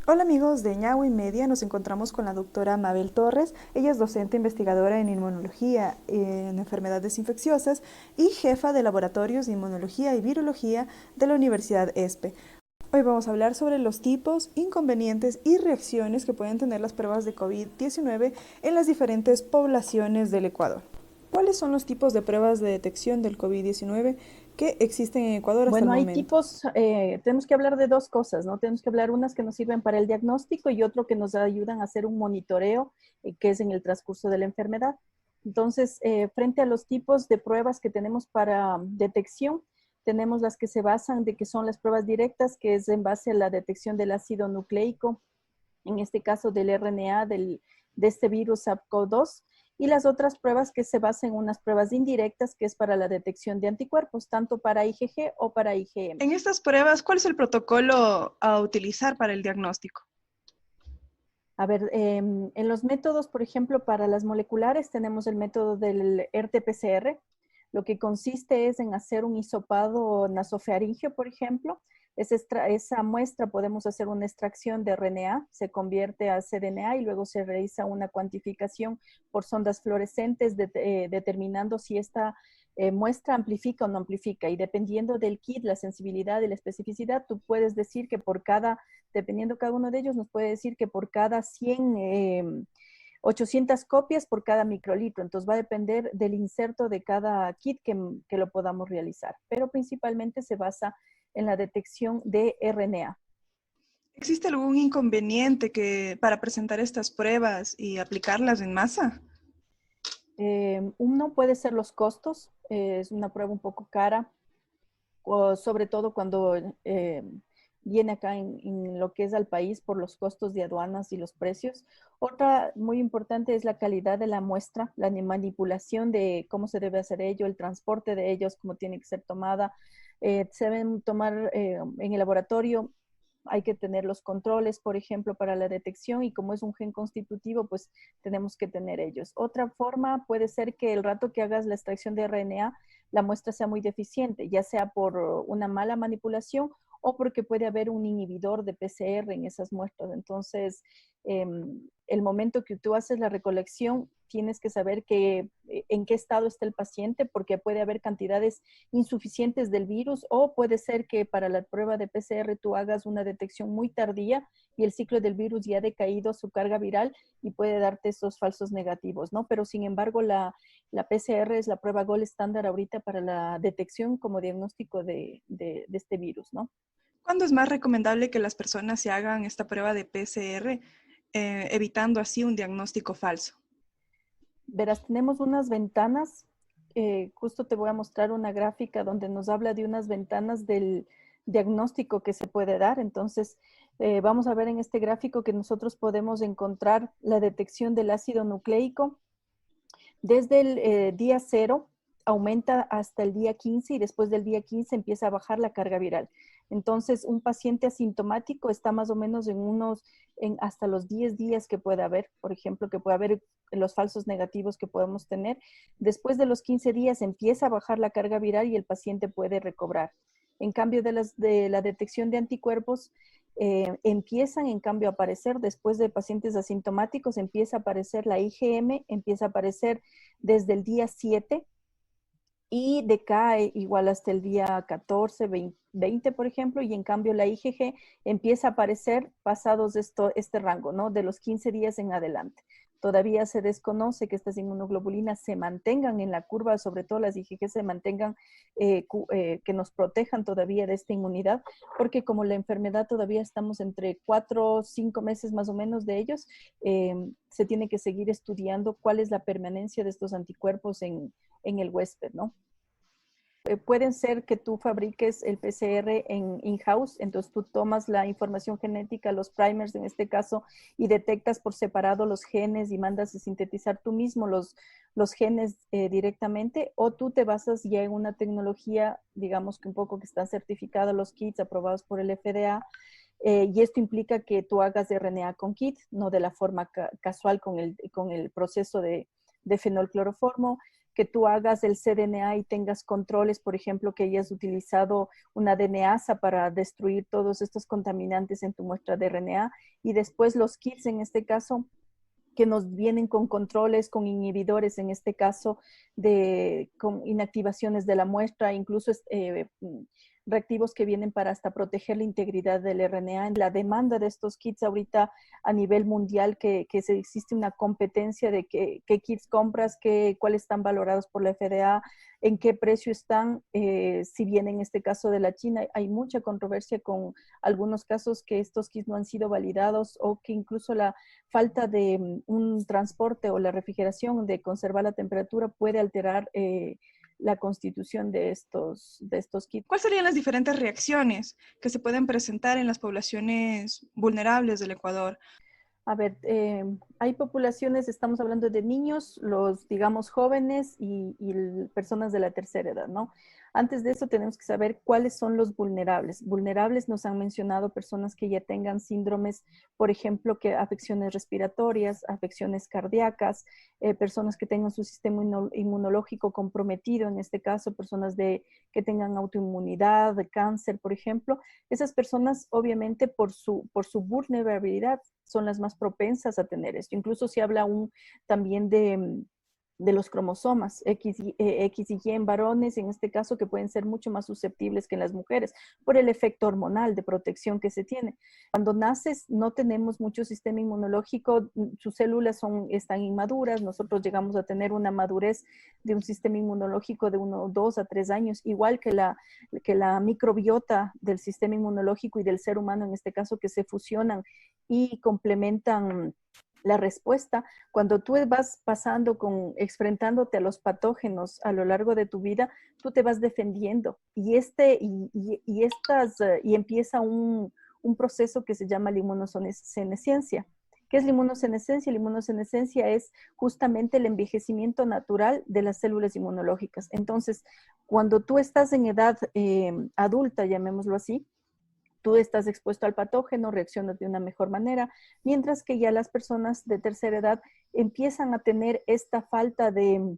Hola amigos de Ñahue Media, nos encontramos con la doctora Mabel Torres. Ella es docente investigadora en inmunología, en enfermedades infecciosas y jefa de laboratorios de inmunología y virología de la Universidad ESPE. Hoy vamos a hablar sobre los tipos, inconvenientes y reacciones que pueden tener las pruebas de COVID-19 en las diferentes poblaciones del Ecuador. ¿Cuáles son los tipos de pruebas de detección del COVID-19 que existen en Ecuador hasta el Bueno, hay momento? tipos, tenemos que hablar de dos cosas, ¿no? Tenemos que hablar unas que nos sirven para el diagnóstico y otro que nos ayudan a hacer un monitoreo, que es en el transcurso de la enfermedad. Entonces, frente a los tipos de pruebas que tenemos para detección, tenemos las que se basan de que son las pruebas directas, que es en base a la detección del ácido nucleico, en este caso del RNA de este virus SARS-CoV-2, y las otras pruebas que se basan en unas pruebas indirectas, que es para la detección de anticuerpos, tanto para IgG o para IgM. En estas pruebas, ¿cuál es el protocolo a utilizar para el diagnóstico? A ver, en los métodos, por ejemplo, para las moleculares tenemos el método del RT-PCR, lo que consiste es en hacer un hisopado nasofaringeo, por ejemplo. Esa muestra podemos hacer una extracción de RNA, se convierte a cDNA y luego se realiza una cuantificación por sondas fluorescentes determinando si esta muestra amplifica o no amplifica. Y dependiendo del kit, la sensibilidad y la especificidad, tú puedes decir que por cada, dependiendo cada uno de ellos, nos puede decir que por cada 100 800 copias por cada microlitro. Entonces va a depender del inserto de cada kit que lo podamos realizar. Pero principalmente se basa en la detección de RNA. ¿Existe algún inconveniente para presentar estas pruebas y aplicarlas en masa? Uno puede ser los costos. Es una prueba un poco cara, o sobre todo cuando viene acá en lo que es al país por los costos de aduanas y los precios. Otra muy importante es la calidad de la muestra, la manipulación de cómo se debe hacer ello, el transporte de ellos, cómo tiene que ser tomada. Se deben tomar en el laboratorio, hay que tener los controles, por ejemplo, para la detección y como es un gen constitutivo, pues tenemos que tener ellos. Otra forma puede ser que el rato que hagas la extracción de RNA, la muestra sea muy deficiente, ya sea por una mala manipulación o porque puede haber un inhibidor de PCR en esas muestras. Entonces, el momento que tú haces la recolección, tienes que saber en qué estado está el paciente, porque puede haber cantidades insuficientes del virus o puede ser que para la prueba de PCR tú hagas una detección muy tardía y el ciclo del virus ya ha decaído su carga viral y puede darte esos falsos negativos, ¿no? Pero sin embargo, la PCR es la prueba gold estándar ahorita para la detección como diagnóstico de este virus, ¿no? ¿Cuándo es más recomendable que las personas se hagan esta prueba de PCR, evitando así un diagnóstico falso? Verás, tenemos unas ventanas, justo te voy a mostrar una gráfica donde nos habla de unas ventanas del diagnóstico que se puede dar. Entonces, vamos a ver en este gráfico que nosotros podemos encontrar la detección del ácido nucleico desde el día 0 aumenta hasta el día 15 y después del día 15 empieza a bajar la carga viral. Entonces, un paciente asintomático está más o menos hasta los 10 días que puede haber, por ejemplo, que puede haber los falsos negativos que podemos tener. Después de los 15 días empieza a bajar la carga viral y el paciente puede recobrar. En cambio de la detección de anticuerpos, empiezan en cambio a aparecer después de pacientes asintomáticos, empieza a aparecer la IgM, empieza a aparecer desde el día 7 y decae igual hasta el día 14, 20, por ejemplo, y en cambio la IgG empieza a aparecer pasados este rango, ¿no? De los 15 días en adelante. Todavía se desconoce que estas inmunoglobulinas se mantengan en la curva, sobre todo las IgG se mantengan, que nos protejan todavía de esta inmunidad, porque como la enfermedad todavía estamos entre 4 o 5 meses más o menos de ellos, se tiene que seguir estudiando cuál es la permanencia de estos anticuerpos en el huésped, ¿no? Pueden ser que tú fabriques el PCR en in-house, entonces tú tomas la información genética, los primers en este caso, y detectas por separado los genes y mandas a sintetizar tú mismo los genes directamente, o tú te basas ya en una tecnología, digamos que un poco que están certificados los kits aprobados por el FDA, y esto implica que tú hagas RNA con kit, no de la forma casual con el proceso de fenolcloroformo. que tú hagas el cDNA y tengas controles, por ejemplo, que hayas utilizado una DNasa para destruir todos estos contaminantes en tu muestra de RNA, y después los kits, en este caso, que nos vienen con controles, con inhibidores, en este caso, con inactivaciones de la muestra, incluso reactivos que vienen para hasta proteger la integridad del RNA. La demanda de estos kits ahorita a nivel mundial, que existe una competencia de qué kits compras, cuáles están valorados por la FDA, en qué precio están. Si bien en este caso de la China hay mucha controversia con algunos casos que estos kits no han sido validados, o que incluso la falta de un transporte o la refrigeración de conservar la temperatura puede alterar la constitución de estos kits. ¿Cuáles serían las diferentes reacciones que se pueden presentar en las poblaciones vulnerables del Ecuador? A ver, hay poblaciones, estamos hablando de niños, los, digamos, jóvenes y personas de la tercera edad, ¿no? Antes de eso tenemos que saber cuáles son los vulnerables. Vulnerables nos han mencionado personas que ya tengan síndromes, por ejemplo, que afecciones respiratorias, afecciones cardíacas, personas que tengan su sistema inmunológico comprometido, en este caso, personas que tengan autoinmunidad, de cáncer, por ejemplo. Esas personas, obviamente, por su vulnerabilidad, son las más propensas a tener esto. Incluso se habla también de los cromosomas X y Y en varones, en este caso, que pueden ser mucho más susceptibles que en las mujeres por el efecto hormonal de protección que se tiene. Cuando naces no tenemos mucho sistema inmunológico, sus células están inmaduras, nosotros llegamos a tener una madurez de un sistema inmunológico de 1, 2 a 3 años, igual que la microbiota del sistema inmunológico y del ser humano, en este caso, que se fusionan y complementan la respuesta. Cuando tú vas enfrentándote a los patógenos a lo largo de tu vida, tú te vas defendiendo y empieza un proceso que se llama la inmunosenescencia. ¿Qué es la inmunosenescencia? La inmunosenescencia es justamente el envejecimiento natural de las células inmunológicas. Entonces, cuando tú estás en edad adulta, llamémoslo así, tú estás expuesto al patógeno, reaccionas de una mejor manera, mientras que ya las personas de tercera edad empiezan a tener esta falta de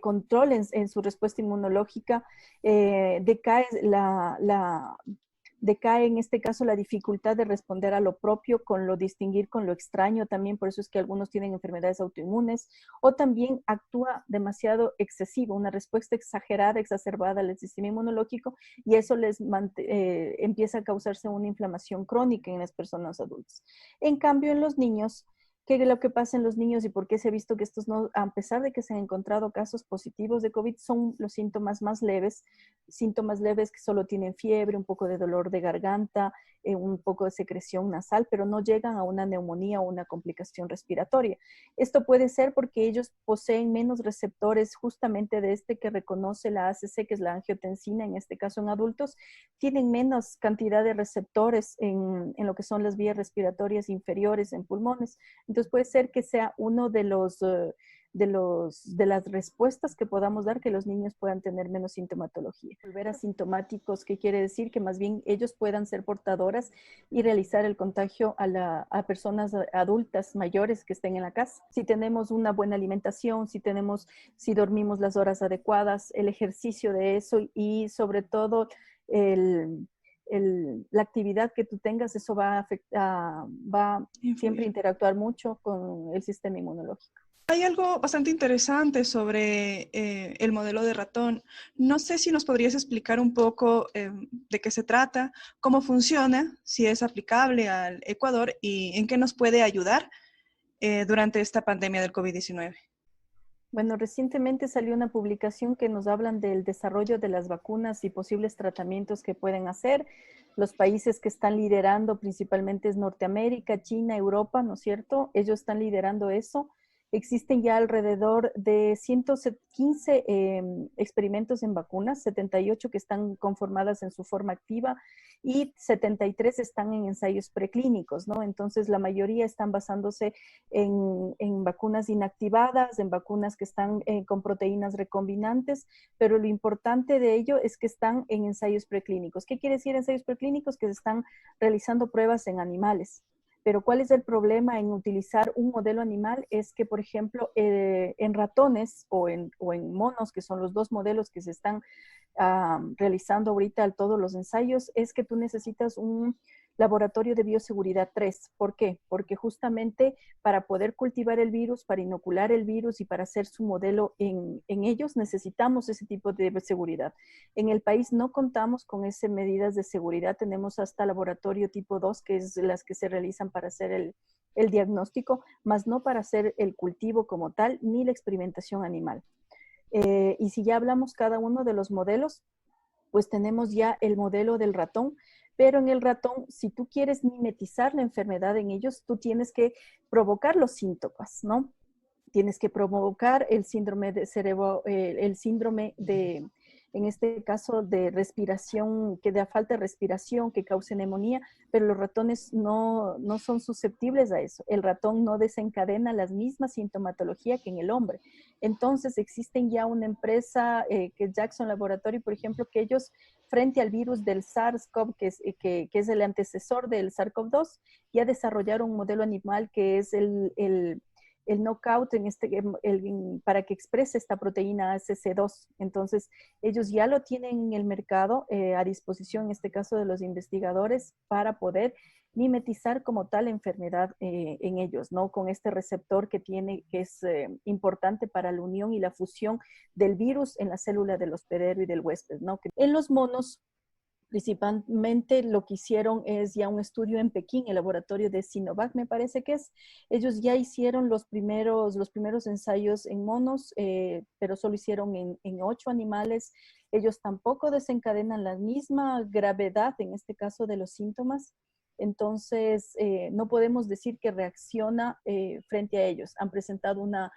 control en su respuesta inmunológica, decae en este caso la dificultad de responder a lo propio, distinguir con lo extraño también. Por eso es que algunos tienen enfermedades autoinmunes, o también actúa demasiado excesivo, una respuesta exagerada, exacerbada al sistema inmunológico, y eso empieza a causarse una inflamación crónica en las personas adultas. En cambio, en los niños, ¿qué es lo que pasa en los niños y por qué se ha visto que estos no, a pesar de que se han encontrado casos positivos de COVID, son los síntomas leves que solo tienen fiebre, un poco de dolor de garganta, un poco de secreción nasal, pero no llegan a una neumonía o una complicación respiratoria? Esto puede ser porque ellos poseen menos receptores justamente de que reconoce la ACC, que es la angiotensina, en este caso en adultos, tienen menos cantidad de receptores en lo que son las vías respiratorias inferiores en pulmones. Entonces puede ser que sea uno de las respuestas que podamos dar, que los niños puedan tener menos sintomatología. Volver asintomáticos, ¿qué quiere decir? Que más bien ellos puedan ser portadoras y realizar el contagio a personas adultas mayores que estén en la casa. Si tenemos una buena alimentación, si dormimos las horas adecuadas, el ejercicio de eso, y sobre todo la actividad que tú tengas, eso va siempre a interactuar mucho con el sistema inmunológico. Hay algo bastante interesante sobre el modelo de ratón. No sé si nos podrías explicar un poco de qué se trata, cómo funciona, si es aplicable al Ecuador y en qué nos puede ayudar durante esta pandemia del COVID-19. Bueno, recientemente salió una publicación que nos hablan del desarrollo de las vacunas y posibles tratamientos que pueden hacer. Los países que están liderando principalmente es Norteamérica, China, Europa, ¿no es cierto? Ellos están liderando eso. Existen ya alrededor de 115 experimentos en vacunas, 78 que están conformadas en su forma activa y 73 están en ensayos preclínicos, ¿no? Entonces, la mayoría están basándose en vacunas inactivadas, en vacunas que están con proteínas recombinantes, pero lo importante de ello es que están en ensayos preclínicos. ¿Qué quiere decir ensayos preclínicos? Que se están realizando pruebas en animales. Pero ¿cuál es el problema en utilizar un modelo animal? Es que, por ejemplo, en ratones o en monos, que son los dos modelos que se están realizando ahorita todos los ensayos, es que tú necesitas un laboratorio de bioseguridad 3. ¿Por qué? Porque justamente para poder cultivar el virus, para inocular el virus y para hacer su modelo en ellos, necesitamos ese tipo de seguridad. En el país no contamos con esas medidas de seguridad. Tenemos hasta laboratorio tipo 2, que es las que se realizan para hacer el diagnóstico, más no para hacer el cultivo como tal, ni la experimentación animal. Y si ya hablamos cada uno de los modelos, pues tenemos ya el modelo del ratón, pero en el ratón, si tú quieres mimetizar la enfermedad en ellos, tú tienes que provocar los síntomas, ¿no? Tienes que provocar el síndrome de cerebro, el síndrome de, en este caso, de respiración, que da falta de respiración, que cause neumonía, pero los ratones no son susceptibles a eso. El ratón no desencadena la misma sintomatología que en el hombre. Entonces, existen ya una empresa, que es Jackson Laboratory, por ejemplo, que ellos, frente al virus del SARS-CoV, que es el antecesor del SARS-CoV-2, ya desarrollaron un modelo animal que es el knockout para que exprese esta proteína ACC2. Entonces, ellos ya lo tienen en el mercado a disposición, en este caso de los investigadores, para poder mimetizar como tal enfermedad en ellos, ¿no? Con este receptor que es importante para la unión y la fusión del virus en la célula del hospedero y del huésped, ¿no? En los monos, principalmente lo que hicieron es ya un estudio en Pekín, el laboratorio de Sinovac, me parece que es. Ellos ya hicieron los primeros ensayos en monos, pero solo hicieron en 8 animales. Ellos tampoco desencadenan la misma gravedad, en este caso, de los síntomas. Entonces, no podemos decir que reacciona frente a ellos. Han presentado una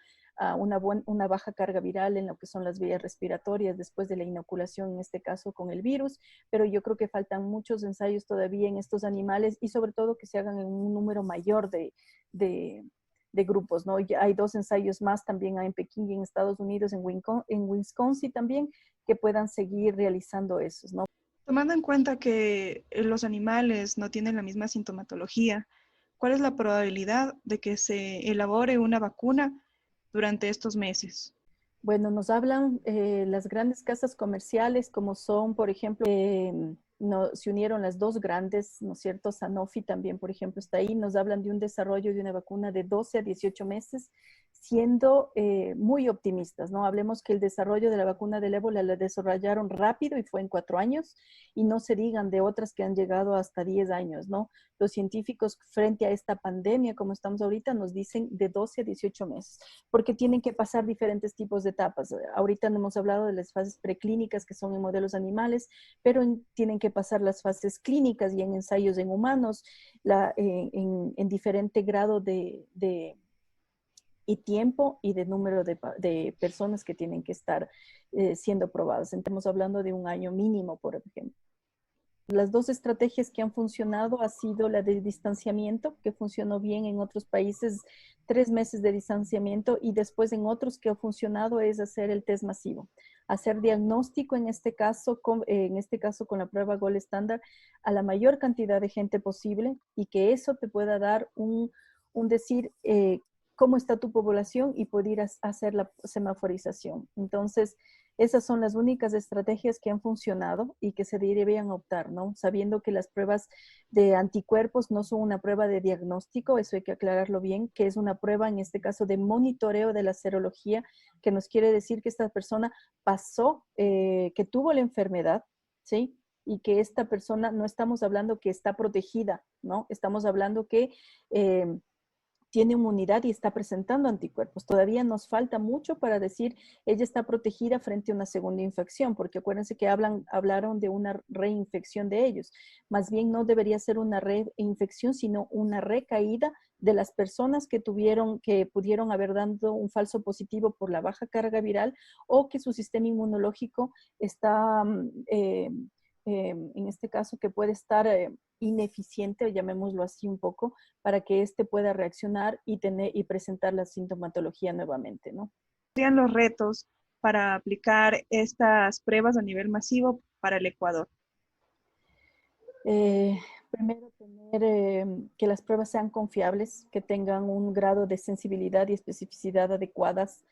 baja carga viral en lo que son las vías respiratorias después de la inoculación, en este caso con el virus, pero yo creo que faltan muchos ensayos todavía en estos animales y sobre todo que se hagan en un número mayor de grupos, ¿no? Ya hay 2 ensayos más también en Pekín y en Estados Unidos, en Wisconsin también, que puedan seguir realizando esos, ¿no? Tomando en cuenta que los animales no tienen la misma sintomatología, ¿cuál es la probabilidad de que se elabore una vacuna durante estos meses? Bueno, nos hablan las grandes casas comerciales como son, por ejemplo, no, se unieron las 2 grandes, ¿no es cierto? Sanofi también, por ejemplo, está ahí. Nos hablan de un desarrollo de una vacuna de 12 a 18 meses, siendo muy optimistas, ¿no? Hablemos que el desarrollo de la vacuna del ébola la desarrollaron rápido y fue en 4 años, y no se digan de otras que han llegado hasta 10 años, ¿no? Los científicos frente a esta pandemia, como estamos ahorita, nos dicen de 12 a 18 meses, porque tienen que pasar diferentes tipos de etapas. Ahorita no hemos hablado de las fases preclínicas, que son en modelos animales, pero tienen que pasar las fases clínicas y en ensayos en humanos, en diferente grado y tiempo y de número de personas que tienen que estar siendo probadas. Estamos hablando de un año mínimo, por ejemplo. Las 2 estrategias que han funcionado ha sido la de distanciamiento, que funcionó bien en otros países, 3 meses de distanciamiento, y después en otros que ha funcionado es hacer el test masivo, hacer diagnóstico en este caso con la prueba Gold Standard a la mayor cantidad de gente posible, y que eso te pueda dar un decir cómo está tu población y poder hacer la semaforización. Entonces, esas son las únicas estrategias que han funcionado y que se deberían optar, ¿no? Sabiendo que las pruebas de anticuerpos no son una prueba de diagnóstico, eso hay que aclararlo bien, que es una prueba, en este caso, de monitoreo de la serología, que nos quiere decir que esta persona pasó, que tuvo la enfermedad, ¿sí? Y que esta persona, no estamos hablando que está protegida, ¿no? Estamos hablando que tiene inmunidad y está presentando anticuerpos. Todavía nos falta mucho para decir ella está protegida frente a una segunda infección, porque acuérdense que hablaron de una reinfección de ellos. Más bien no debería ser una reinfección, sino una recaída de las personas que pudieron haber dado un falso positivo por la baja carga viral, o que su sistema inmunológico está, en este caso, que puede estar ineficiente, llamémoslo así un poco, para que éste pueda reaccionar y presentar la sintomatología nuevamente, ¿no? ¿Serían los retos para aplicar estas pruebas a nivel masivo para el Ecuador? Primero, tener que las pruebas sean confiables, que tengan un grado de sensibilidad y especificidad adecuadas,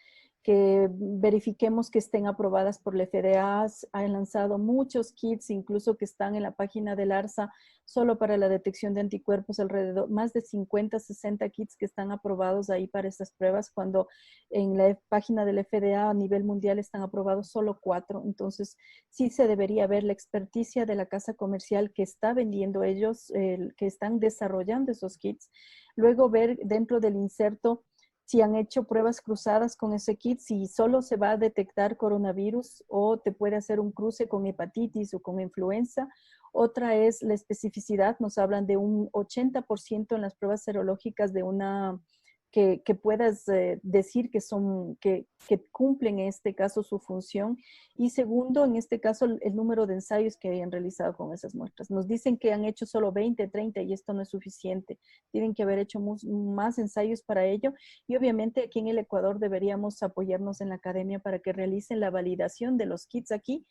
que verifiquemos que estén aprobadas por la FDA. Han lanzado muchos kits, incluso que están en la página del ARSA, solo para la detección de anticuerpos, alrededor más de 50, 60 kits que están aprobados ahí para estas pruebas, cuando en la página del FDA a nivel mundial están aprobados solo 4. Entonces, sí se debería ver la experticia de la casa comercial que está vendiendo ellos, que están desarrollando esos kits. Luego ver dentro del inserto si han hecho pruebas cruzadas con ese kit, si solo se va a detectar coronavirus o te puede hacer un cruce con hepatitis o con influenza. Otra es la especificidad, nos hablan de un 80% en las pruebas serológicas de una que puedas decir que cumplen en este caso su función. Y segundo, en este caso, el número de ensayos que hayan realizado con esas muestras. Nos dicen que han hecho solo 20, 30 y esto no es suficiente. Tienen que haber hecho más ensayos para ello. Y obviamente aquí en el Ecuador deberíamos apoyarnos en la academia para que realicen la validación de los kits aquí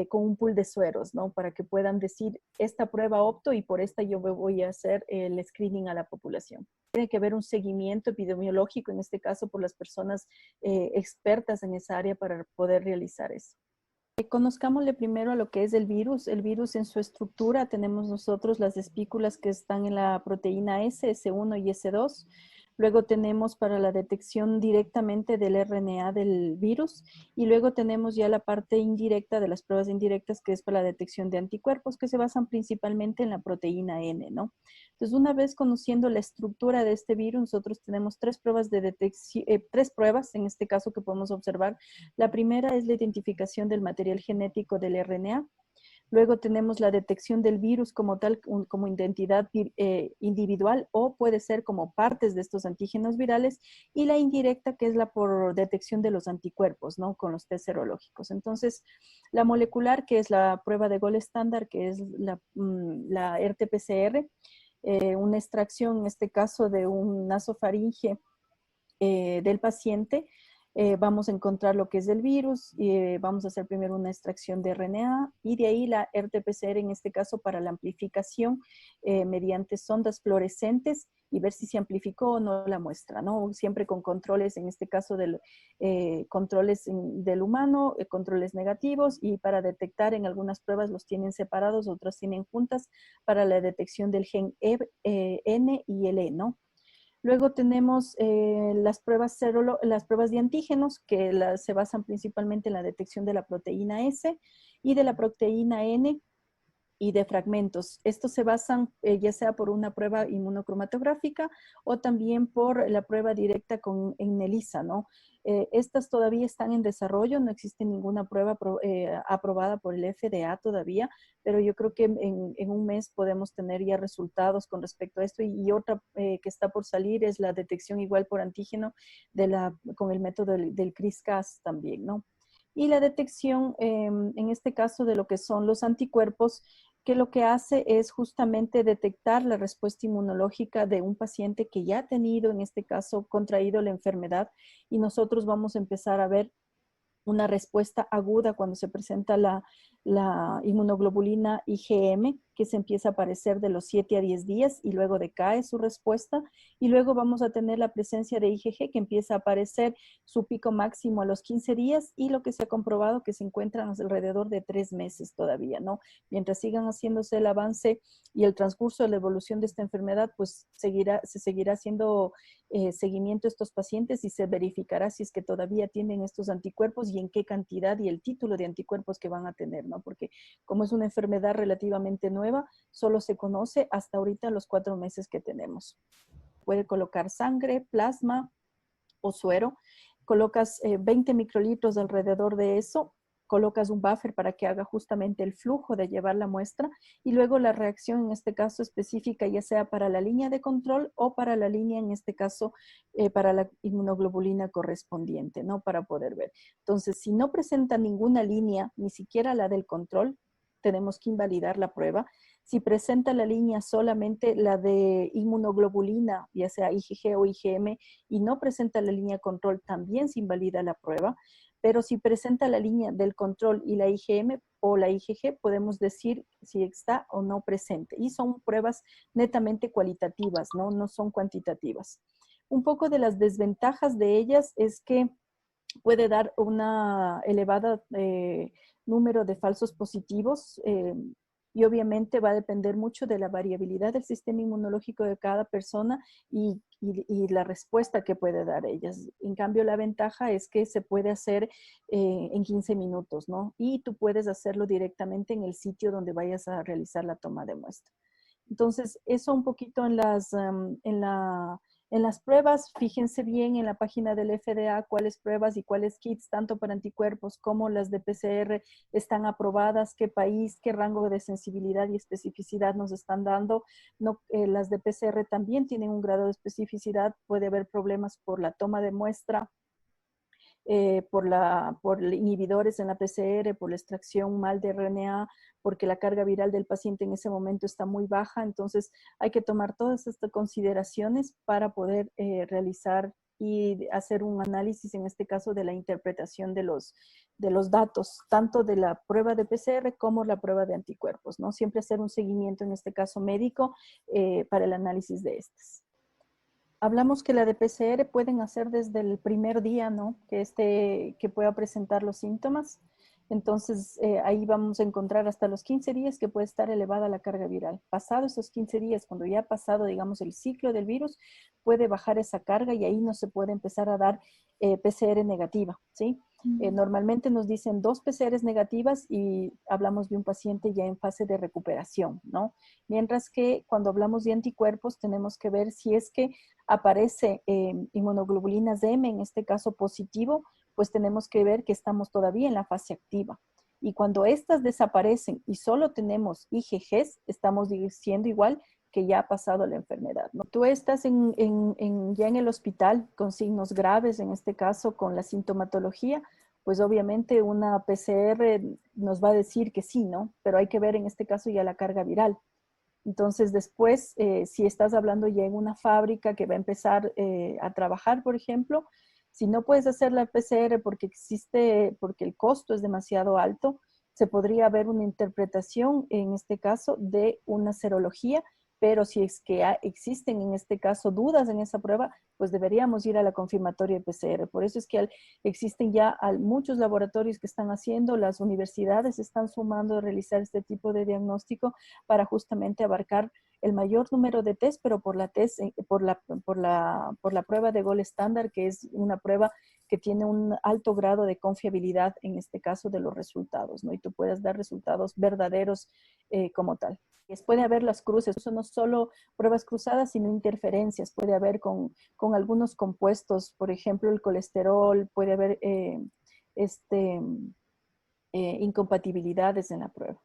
con un pool de sueros, ¿no? Para que puedan decir, esta prueba opto y por esta yo voy a hacer el screening a la población. Tiene que haber un seguimiento epidemiológico, en este caso por las personas expertas en esa área para poder realizar eso. Conozcámosle primero a lo que es el virus. El virus en su estructura tenemos nosotros las espículas que están en la proteína S, S1 y S2. Luego tenemos para la detección directamente del RNA del virus y luego tenemos ya la parte indirecta de las pruebas indirectas que es para la detección de anticuerpos que se basan principalmente en la proteína N, ¿no? Entonces, una vez conociendo la estructura de este virus, nosotros tenemos tres pruebas de detección, tres pruebas en este caso que podemos observar. La primera es la identificación del material genético del RNA. Luego tenemos la detección del virus como tal, como identidad individual o puede ser como partes de estos antígenos virales y la indirecta que es la por detección de los anticuerpos, ¿no? Con los test serológicos. Entonces, la molecular que es la prueba de gol estándar que es la RT-PCR, una extracción en este caso de un nasofaringe del paciente, vamos a encontrar lo que es el virus, vamos a hacer primero una extracción de RNA y de ahí la RT-PCR en este caso para la amplificación mediante sondas fluorescentes y ver si se amplificó o no la muestra, ¿no? Siempre con controles, en este caso controles del humano, controles negativos y para detectar en algunas pruebas los tienen separados, otras tienen juntas para la detección del gen N y el E, ¿no? Luego tenemos las pruebas de antígenos, que se basan principalmente en la detección de la proteína S y de la proteína N y de fragmentos. Estos se basan ya sea por una prueba inmunocromatográfica o también por la prueba directa en ELISA, ¿no? Estas todavía están en desarrollo, no existe ninguna prueba aprobada por el FDA todavía, pero yo creo que en un mes podemos tener ya resultados con respecto a esto y otra que está por salir es la detección igual por antígeno con el método del CRISPR-Cas también, ¿no? Y la detección, en este caso, de lo que son los anticuerpos, que lo que hace es justamente detectar la respuesta inmunológica de un paciente que ya ha tenido, en este caso, contraído la enfermedad y nosotros vamos a empezar a ver una respuesta aguda cuando se presenta la inmunoglobulina IgM, que se empieza a aparecer de los 7 a 10 días y luego decae su respuesta. Y luego vamos a tener la presencia de IgG, que empieza a aparecer su pico máximo a los 15 días y lo que se ha comprobado que se encuentran alrededor de 3 meses todavía, ¿no? Mientras sigan haciéndose el avance y el transcurso de la evolución de esta enfermedad, pues se seguirá haciendo seguimiento a estos pacientes y se verificará si es que todavía tienen estos anticuerpos y en qué cantidad y el título de anticuerpos que van a tener, ¿no? Porque como es una enfermedad relativamente nueva, solo se conoce hasta ahorita los 4 meses que tenemos. Puede colocar sangre, plasma o suero, colocas 20 microlitros alrededor de eso, colocas un buffer para que haga justamente el flujo de llevar la muestra y luego la reacción en este caso específica ya sea para la línea de control o para la línea en este caso para la inmunoglobulina correspondiente, ¿no? Para poder ver. Entonces, si no presenta ninguna línea, ni siquiera la del control, tenemos que invalidar la prueba. Si presenta la línea solamente la de inmunoglobulina, ya sea IgG o IgM, y no presenta la línea control, también se invalida la prueba. pero si presenta la línea del control y la IgM o la IgG, podemos decir si está o no presente. Y son pruebas netamente cualitativas, ¿no? No son cuantitativas. Un poco de las desventajas de ellas es que puede dar una elevada número de falsos positivos y obviamente va a depender mucho de la variabilidad del sistema inmunológico de cada persona y la respuesta que puede dar ellas. En cambio, la ventaja es que se puede hacer en 15 minutos, ¿no? Y tú puedes hacerlo directamente en el sitio donde vayas a realizar la toma de muestra. Entonces, eso un poquito en las pruebas. Fíjense bien en la página del FDA cuáles pruebas y cuáles kits, tanto para anticuerpos como las de PCR, están aprobadas, qué país, qué rango de sensibilidad y especificidad nos están dando. No, las de PCR también tienen un grado de especificidad, puede haber problemas por la toma de muestra, por inhibidores en la PCR, por la extracción mal de RNA, porque la carga viral del paciente en ese momento está muy baja. Entonces hay que tomar todas estas consideraciones para poder realizar y hacer un análisis, en este caso, de la interpretación de los datos, tanto de la prueba de PCR como la prueba de anticuerpos, ¿no? Siempre hacer un seguimiento, en este caso médico, para el análisis de estas. Hablamos que la de PCR pueden hacer desde el primer día, ¿no? Que pueda presentar los síntomas. Entonces, ahí vamos a encontrar hasta los 15 días que puede estar elevada la carga viral. Pasado esos 15 días, cuando ya ha pasado, digamos, el ciclo del virus, puede bajar esa carga y ahí no se puede empezar a dar PCR negativa, ¿sí? Normalmente nos dicen 2 PCRs negativas y hablamos de un paciente ya en fase de recuperación, ¿no? Mientras que cuando hablamos de anticuerpos tenemos que ver si es que aparece inmunoglobulinas M, en este caso positivo, pues tenemos que ver que estamos todavía en la fase activa. Y cuando estas desaparecen y solo tenemos IgGs, estamos diciendo igual que ya ha pasado la enfermedad, ¿no? Tú estás ya en el hospital con signos graves, en este caso con la sintomatología, pues obviamente una PCR nos va a decir que sí, ¿no? Pero hay que ver en este caso ya la carga viral. Entonces después, si estás hablando ya en una fábrica que va a empezar a trabajar, por ejemplo, si no puedes hacer la PCR porque el costo es demasiado alto, se podría ver una interpretación, en este caso, de una serología, pero si es que existen en este caso dudas en esa prueba, pues deberíamos ir a la confirmatoria de PCR. Por eso es que existen ya muchos laboratorios que están haciendo, las universidades están sumando a realizar este tipo de diagnóstico para justamente abarcar el mayor número de test, pero por la prueba de Gold Standard, que es una prueba que tiene un alto grado de confiabilidad, en este caso, de los resultados, ¿no? Y tú puedes dar resultados verdaderos como tal. Puede haber las cruces, eso no solo pruebas cruzadas, sino interferencias. Puede haber con algunos compuestos, por ejemplo, el colesterol, puede haber incompatibilidades en la prueba.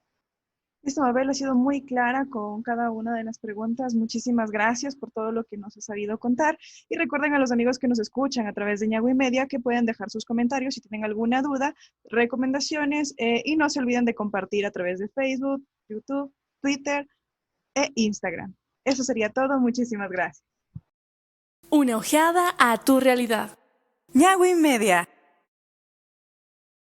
Listo, Mabel, ha sido muy clara con cada una de las preguntas. Muchísimas gracias por todo lo que nos has sabido contar. Y recuerden a los amigos que nos escuchan a través de Ñagüi Media que pueden dejar sus comentarios si tienen alguna duda, recomendaciones y no se olviden de compartir a través de Facebook, YouTube, Twitter e Instagram. Eso sería todo. Muchísimas gracias. Una ojeada a tu realidad. Ñagüi Media.